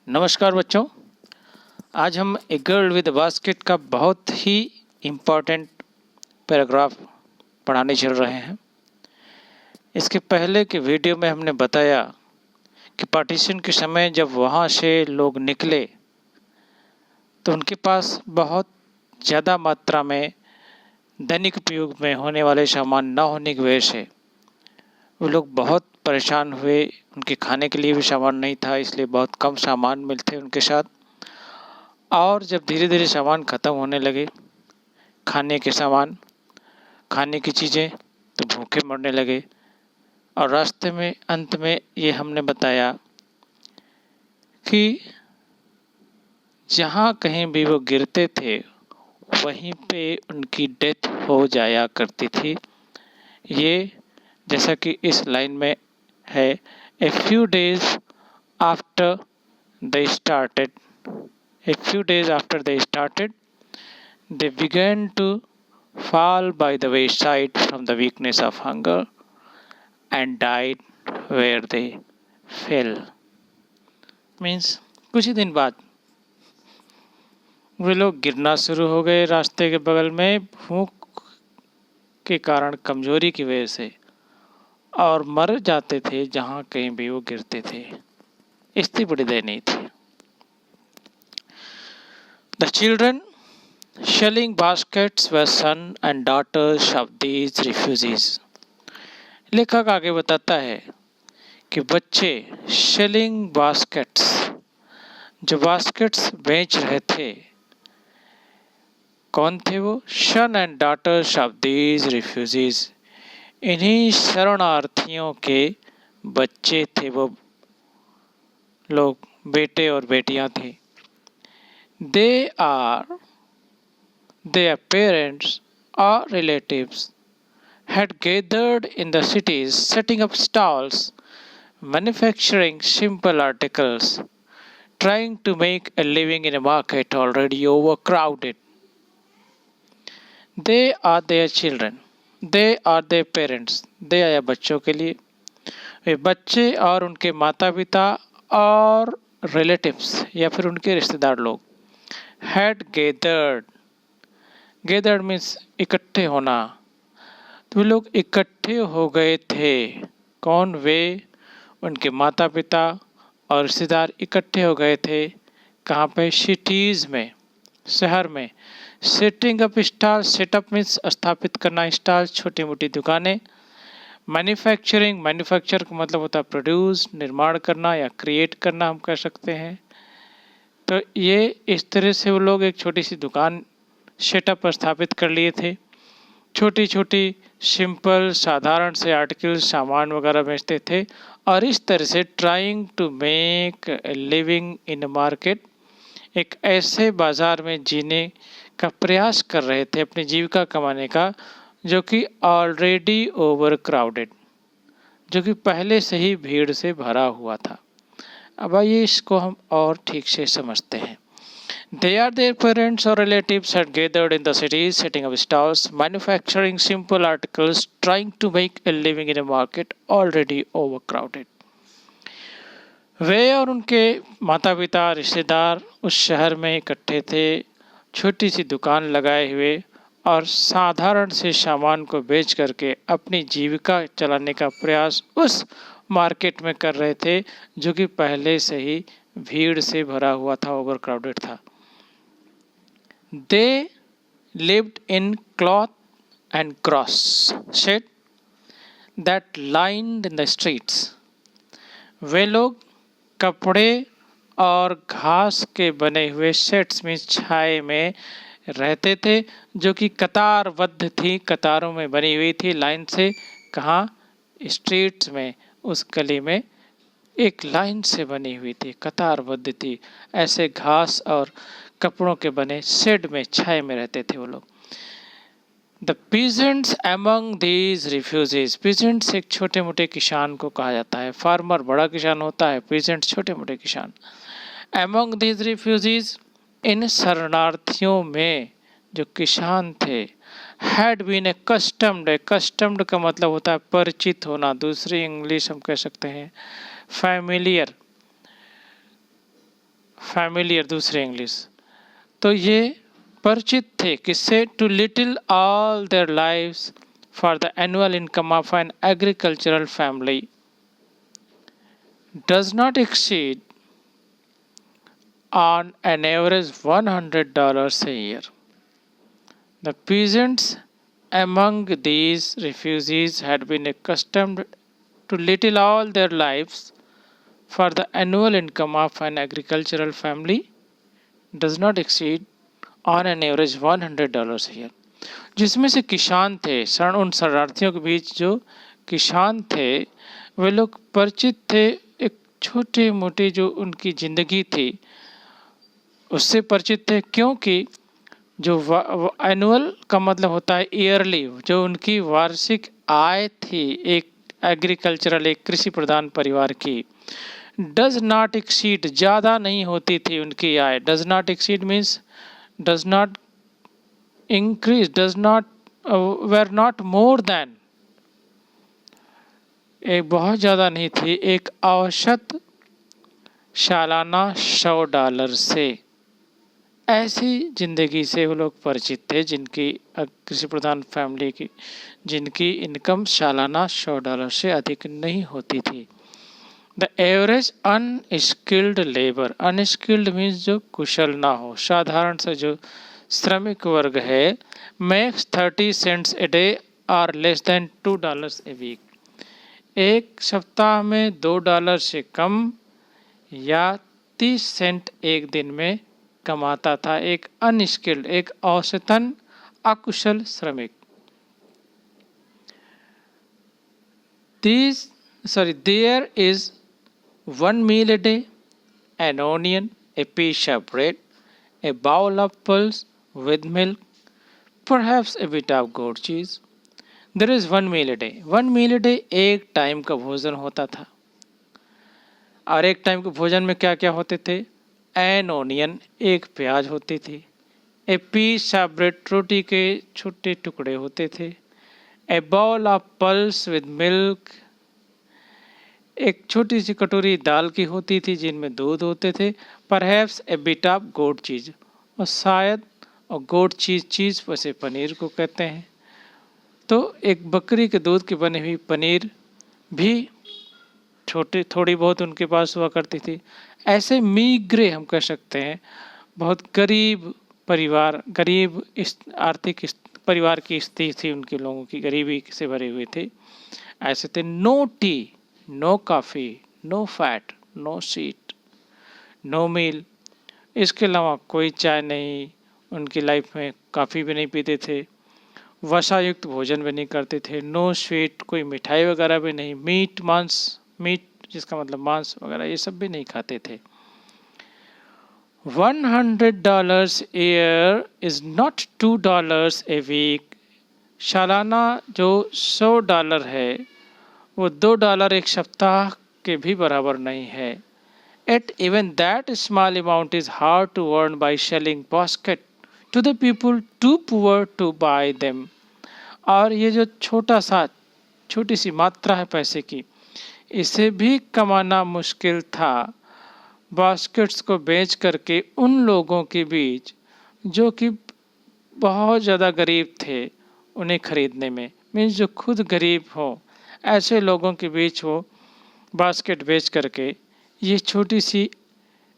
नमस्कार बच्चों। आज हम ए गर्ल विद बास्केट का बहुत ही इम्पोर्टेंट पैराग्राफ पढ़ाने चल रहे हैं। इसके पहले के वीडियो में हमने बताया कि पार्टीशन के समय जब वहाँ से लोग निकले तो उनके पास बहुत ज़्यादा मात्रा में दैनिक उपयोग में होने वाले सामान न होने की वजह से वो लोग बहुत परेशान हुए। उनके खाने के लिए भी सामान नहीं था, इसलिए बहुत कम सामान मिलते उनके साथ। और जब धीरे धीरे सामान ख़त्म होने लगे, खाने के सामान, खाने की चीज़ें, तो भूखे मरने लगे। और रास्ते में अंत में ये हमने बताया कि जहाँ कहीं भी वो गिरते थे वहीं पे उनकी डेथ हो जाया करती थी। ये जैसा कि इस लाइन में है, a few days after they started, they began to fall by the wayside from the weakness of hunger and died where they fell. Means कुछ ही दिन बाद वे लोग गिरना शुरू हो गए रास्ते के बगल में, भूख के कारण, कमजोरी की वजह से, और मर जाते थे जहाँ कहीं भी वो गिरते थे। स्थिति बड़ी दयनीय थी। The children shelling baskets were son and daughters of these refugees. लेखक आगे बताता है कि बच्चे शेलिंग बास्केट्स, जो बास्केट्स बेच रहे थे, कौन थे वो? Son and daughters of these refugees, इन्हीं शरणार्थियों के बच्चे थे वो लोग, बेटे और बेटियां थी। Their parents or relatives had gathered in the cities, setting up stalls, manufacturing simple articles, trying to make a living in a market already overcrowded. They are their children. They are their parents. They आया बच्चों के लिए, वे बच्चे और उनके माता पिता और रिलेटिव्स या फिर उनके रिश्तेदार लोग had gathered मीन्स इकट्ठे होना, तो वे लोग इकट्ठे हो गए थे। कौन? वे, उनके माता पिता और रिश्तेदार इकट्ठे हो गए थे। कहाँ पे? सिटीज़ में, शहर में। Setting up stall, setup means स्थापित करना, स्टॉल छोटी मोटी दुकानें। मैन्युफैक्चरिंग, मैन्युफैक्चर का मतलब होता है प्रोड्यूस, निर्माण करना या क्रिएट करना, हम कह सकते हैं। तो ये इस तरह से वो लोग एक छोटी सी दुकान सेटअप स्थापित कर लिए थे। छोटी छोटी सिंपल साधारण से आर्टिकल, सामान वगैरह बेचते थे, और इस तरह से trying to make living in market, एक ऐसे बाज़ार में जीने का प्रयास कर रहे थे, अपनी जीविका कमाने का, जो कि ऑलरेडी ओवर क्राउडेड, जो कि पहले से ही भीड़ से भरा हुआ था। अब आइए इसको हम और ठीक से समझते हैं। They are their parents or relatives had gathered in the cities, setting up stalls, manufacturing simple articles, trying to make a living in a market already overcrowded. वे और उनके माता पिता, रिश्तेदार उस शहर में इकट्ठे थे, छोटी सी दुकान लगाए हुए और साधारण से सामान को बेच करके अपनी जीविका चलाने का प्रयास उस मार्केट में कर रहे थे, जो कि पहले से ही भीड़ से भरा हुआ था, ओवर क्राउडेड था। They lived in cloth and grass shed that lined in the streets. वे लोग कपड़े और घास के बने हुए शेड्स में, छाए में रहते थे, जो कि कतारबद्ध थी, कतारों में बनी हुई थी, लाइन से। कहाँ? स्ट्रीट्स में, उस गली में एक लाइन से बनी हुई थी, कतारबद्ध थी। ऐसे घास और कपड़ों के बने शेड में, छाए में रहते थे वो लोग। The peasants among these refugees, peasants एक छोटे मोटे किसान को कहा जाता है। फार्मर बड़ा किसान होता है, पीजेंट्स छोटे मोटे किसान। एमंग दीज रिफ्यूजीज, इन शरणार्थियों में जो किसान थे, हैड बीन एक्स्टम्ड, कस्टम्ड का मतलब होता है परिचित होना, दूसरी इंग्लिश हम कह सकते हैं फैमिलियर, फैमिलियर दूसरे इंग्लिश। तो ये परिचित थे किससे? Too little all their lives for the annual income of an agricultural family does not exceed on an average $100 a year. The peasants among these refugees had been accustomed to little all their lives, for the annual income of an agricultural family does not exceed on an average $100 a year. जिसमें से किसान थे, उन शरणार्थियों के बीच जो किसान थे वे लोग परिचित थे एक छोटे मोटे जो उनकी ज़िंदगी थी उससे परिचित थे, क्योंकि जो एनुअल का मतलब होता है ईयरली, जो उनकी वार्षिक आय थी एक एग्रीकल्चरल एक कृषि प्रधान परिवार की, डज नॉट एक्सीड ज़्यादा नहीं होती थी उनकी आय। Does not exceed means does not increase, does not were not more than, एक बहुत ज़्यादा नहीं थी, एक औसत सालाना $100 से। ऐसी ज़िंदगी से वो लोग परिचित थे जिनकी कृषि प्रधान फैमिली की जिनकी इनकम सालाना $100 से अधिक नहीं होती थी। The average unskilled labour, unskilled means जो कुशल ना हो, साधारण से जो श्रमिक वर्ग है, मेक्स 30 सेंट्स ए डे और लेस देन $2 ए वीक, एक सप्ताह में $2 से कम या 30 सेंट एक दिन में कमाता था एक अनस्किल्ड, एक औसतन अकुशल श्रमिक। There is one meal a day, an onion, a piece of bread, a bowl of pulse with milk, perhaps a bit of goat cheese. There is one meal a day. One meal a day एक time का भोजन होता था। और एक time के भोजन में क्या क्या होते थे? एन ओनियन, एक प्याज होती थी, ए पीस ऑफ ब्रेड, रोटी के छोटे टुकड़े होते थे, a bowl of pulse with milk, एक छोटी सी कटोरी दाल की होती थी जिनमें दूध होते थे, perhaps a bit of goat cheese, और शायद और गोट चीज़ वैसे पनीर को कहते हैं, तो एक बकरी के दूध की बनी हुई पनीर भी छोटी थोड़ी बहुत उनके पास हुआ करती थी। ऐसे मीग्रे हम कह सकते हैं, बहुत गरीब परिवार, गरीब आर्थिक परिवार की स्थिति थी उनके, लोगों की गरीबी से भरे हुए थे। ऐसे थे, no tea, no coffee, no fat, no sweet, no meal, इसके अलावा कोई चाय नहीं, उनकी लाइफ में कॉफ़ी भी नहीं पीते थे, वसा युक्त भोजन भी नहीं करते थे, नो स्वीट, कोई मिठाई वगैरह भी नहीं, मीट जिसका मतलब मांस वगैरह ये सब भी नहीं खाते थे। $100 year is not $2 a week, सालाना जो $100 है वो $2 एक सप्ताह के भी बराबर नहीं है। Yet even that small amount is hard to earn by selling basket to the people too poor to buy them. और ये जो छोटी सी मात्रा है पैसे की, इसे भी कमाना मुश्किल था बास्केट्स को बेच करके उन लोगों के बीच जो कि बहुत ज़्यादा गरीब थे उन्हें खरीदने में, मीन्स जो खुद गरीब हो ऐसे लोगों के बीच वो बास्केट बेच करके ये छोटी सी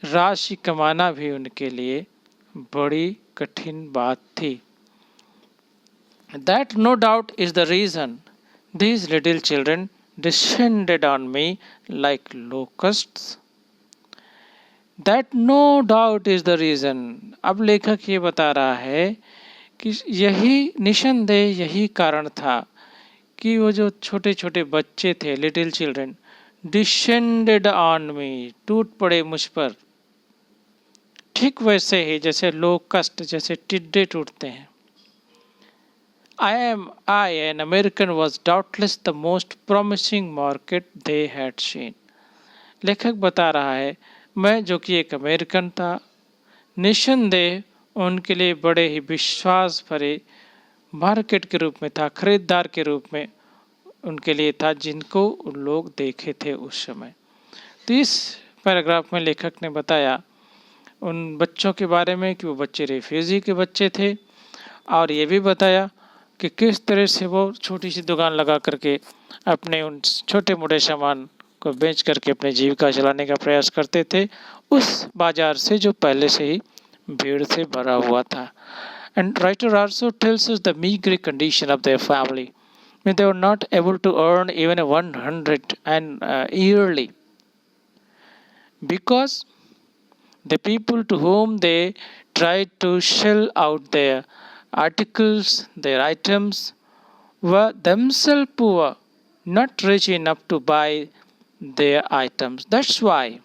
राशि कमाना भी उनके लिए बड़ी कठिन बात थी। That no doubt is the reason these little children descended on me like locusts. That no doubt is the reason. अब लेखक ये बता रहा है कि यही निसंदेह यही कारण था कि वो जो छोटे छोटे बच्चे थे, little children, descended on me, टूट पड़े मुझ पर, ठीक वैसे ही जैसे लोकस्ट, जैसे टिड्डे टूटते हैं। I, an American, was doubtless the most promising market they had seen. लेखक बता रहा है, मैं जो कि एक अमेरिकन था, निसंदेह उनके लिए बड़े ही विश्वास भरे मार्केट के रूप में था, खरीदार के रूप में उनके लिए था जिनको लोग देखे थे उस समय। तो इस पैराग्राफ में लेखक ने बताया उन बच्चों के बारे में कि वो बच्चे रेफ्यूजी के बच्चे थे, और ये भी बताया कि किस तरह से वो छोटी सी दुकान लगा करके अपने उन छोटे मोटे सामान को बेच करके अपने जीविका चलाने का प्रयास करते थे उस बाजार से जो पहले से ही भीड़ से भरा हुआ था। And writer also tales us the meager condition of their family. I mean, they were not able to earn even a 100 and yearly, because the people to whom they tried to shell out their articles, their items, were themselves poor, not rich enough to buy their items. That's why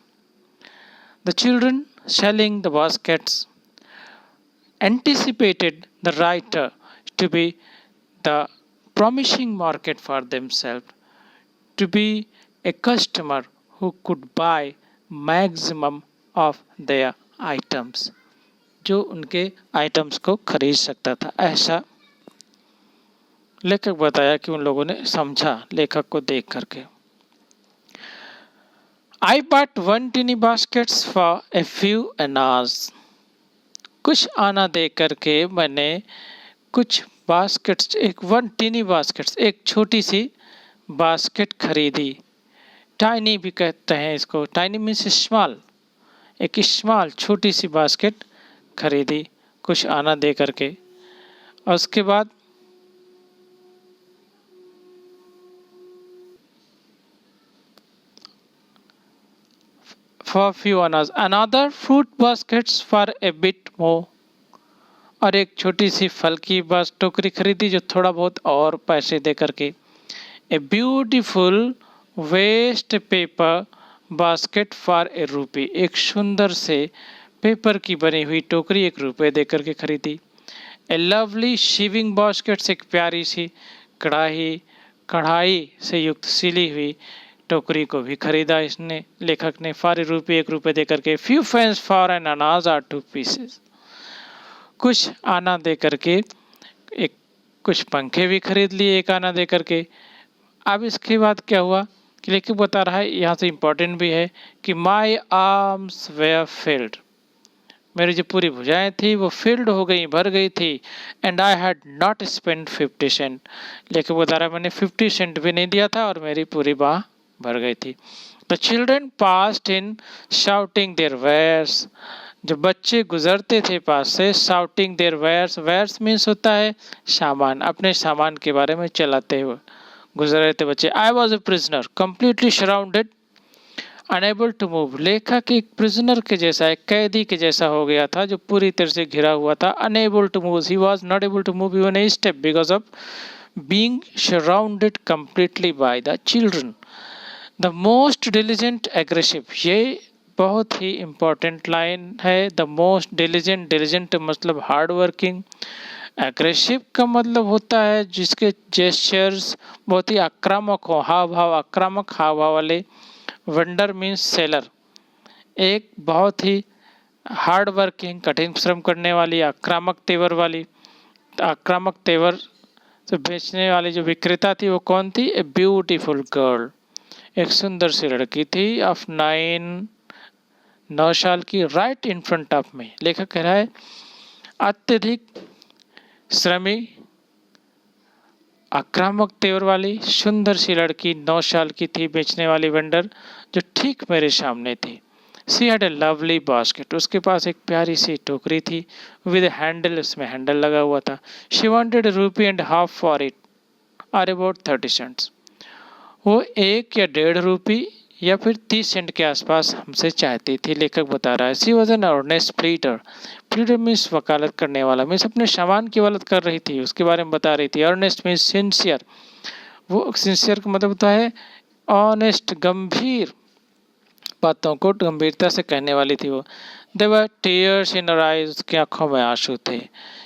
the children selling the baskets anticipated the writer to be the promising market for themselves, to be a customer who could buy maximum of their items, जो उनके items को खरीद सकता था। ऐसा लेखक बताया कि उन लोगों ने समझा लेखक को देख करके। I bought 1 tiny baskets for a few annas. कुछ आना दे करके मैंने कुछ बास्केट्स, एक 1 टीनी बास्केट्स, एक छोटी सी बास्केट खरीदी। टाइनी भी कहते हैं इसको, टाइनी मीन्स स्मॉल, एक स्मॉल छोटी सी बास्केट खरीदी कुछ आना दे करके। और उसके बाद for few annas, another fruit baskets for a bit more, और एक छोटी सी फल की बस टोकरी खरीदी जो थोड़ा बहुत और पैसे दे करके। A beautiful waste paper basket for a rupee, एक सुंदर से पेपर की बनी हुई टोकरी 1 रुपये दे करके खरीदी। ए लवली शेविंग बास्केट, एक प्यारी सी कढ़ाई से युक्त सिली हुई टोकरी को भी खरीदा इसने, लेखक ने, फॉर ए रूपी, 1 रुपये दे करके। फ्यू फेंस फॉर एन अनाज आर 2 पीसेस, कुछ आना दे करके एक कुछ पंखे भी खरीद लिए 1 आना दे करके। अब इसके बाद क्या हुआ कि लेखक बता रहा है, यहाँ से इम्पोर्टेंट भी है कि माई आर्म्स वेयर फिल्ड, मेरी जो पूरी भुजाएं थी वो फिल्ड हो गई, भर गई थी। And I had not spend 50 cent, लेखक बता रहा है मैंने 50 सेंट भी नहीं दिया था और मेरी पूरी बाह भर गई थी। The children passed in shouting their wares, जब बच्चे गुजरते थे पास से, shouting their wares, wares means होता है सामान, अपने सामान के बारे में चलाते हुए गुजर रहे थे बच्चे। I was a prisoner completely surrounded unable to move, लेखक एक प्रिजनर के जैसा, एक कैदी के जैसा हो गया था जो पूरी तरह से घिरा हुआ था। Unable to move, he was not able to move even a step because of being surrounded completely by the children. The most diligent aggressive, ये बहुत ही इम्पोर्टेंट लाइन है। द मोस्ट डिलिजेंट, डिलिजेंट मतलब हार्ड वर्किंग, एग्रेसिव का मतलब होता है जिसके जेस्चर्स बहुत ही आक्रामक हो, हाव भाव आक्रामक हाव भाव वाले। वंडर मीन्स सेलर, एक बहुत ही हार्ड वर्किंग, कठिन श्रम करने वाली, आक्रामक तेवर वाली, आक्रामक तेवर से बेचने वाली जो विक्रेता थी वो कौन थी? ए ब्यूटीफुल गर्ल, एक सुंदर सी लड़की थी। ऑफ 9 साल की, राइट इन फ्रंट ऑफ में। लेखक कह रहा है अत्यधिक श्रमी, आक्रामक तेवर वाली सुंदर सी लड़की 9 साल की थी, बेचने वाली वेंडर, जो ठीक मेरे सामने थी। She had a lovely basket, उसके पास एक प्यारी सी टोकरी थी, विद हैंडल, उसमें हैंडल लगा हुआ था। शी वांटेड ₹1.50 फॉर इट, और अबाउट 30 सेंट्स, वो 1 या 1.5 रुपये या फिर 30 सेंट के आसपास हमसे चाहती थी। लेखक बता रहा है she was an earnest pleader, pleader means वकालत करने वाला, मीन्स अपने सामान की वकालत कर रही थी, उसके बारे में बता रही थी। अर्नेस्ट मीन्स सिंसियर, वो सिंसियर का मतलब होता है ऑनेस्ट, गंभीर बातों को गंभीरता से कहने वाली थी वो। There were tears in her eyes, उसकी आंखों में आंसू थे।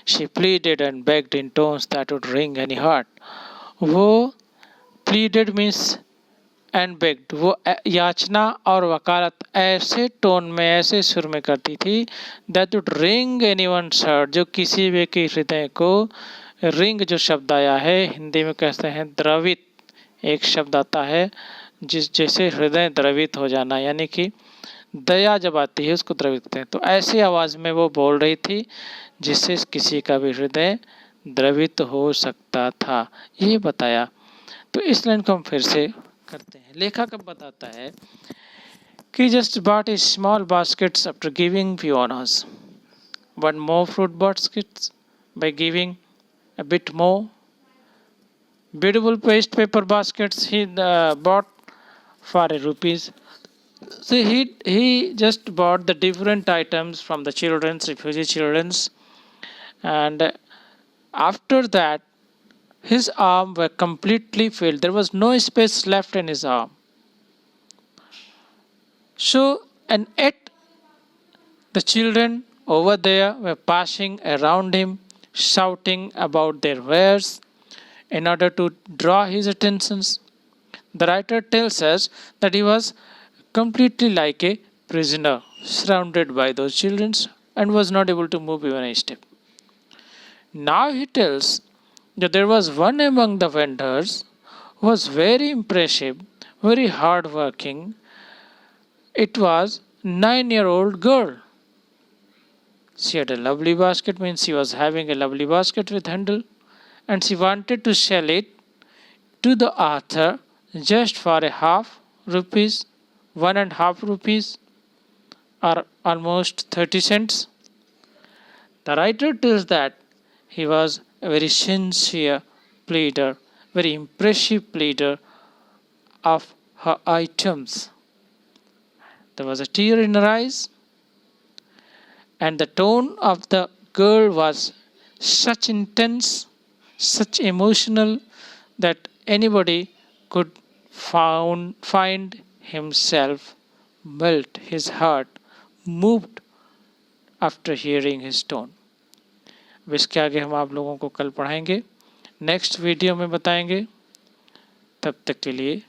She pleaded and begged in tones that would wring any heart, वो pleaded means and begged, वो याचना और वकालत ऐसे टोन में, ऐसे सुर में करती थी, that would wring anyone's heart, जो किसी भी के हृदय को, रिंग जो शब्द आया है हिंदी में कहते हैं द्रवित, एक शब्द आता है जिस जैसे हृदय द्रवित हो जाना, यानी कि दया जब आती है उसको द्रवित करते हैं। तो ऐसी आवाज़ में वो बोल रही थी जिससे किसी का भी हृदय द्रवित हो सकता था, ये बताया। तो इस लाइन को हम फिर से करते हैं। लेखक अब बताता है कि just bought a small baskets after giving few honors. One more fruit baskets by giving a bit more. Beautiful paste paper baskets he bought for a rupees. So he just bought the different items from the children's, refugee children's, and after that his arm were completely filled. There was no space left in his arm. So and yet the children over there were passing around him, shouting about their wares in order to draw his attentions. The writer tells us that he was completely like a prisoner, surrounded by those children, and was not able to move even a step. Now he tells that there was one among the vendors who was very impressive, very hardworking. It was 9-year-old girl. She had a lovely basket, means she was having a lovely basket with handle, and she wanted to sell it to the author just for a half rupees, 1.5 rupees, or almost 30 cents. The writer tells that he was a very sincere pleader, very impressive pleader of her items. There was a tear in her eyes, and the tone of the girl was such intense, such emotional, that anybody could find himself melt, his heart moved after hearing his tone. अब इसके आगे हम आप लोगों को कल पढ़ाएंगे, next video में बताएंगे। तब तक के लिए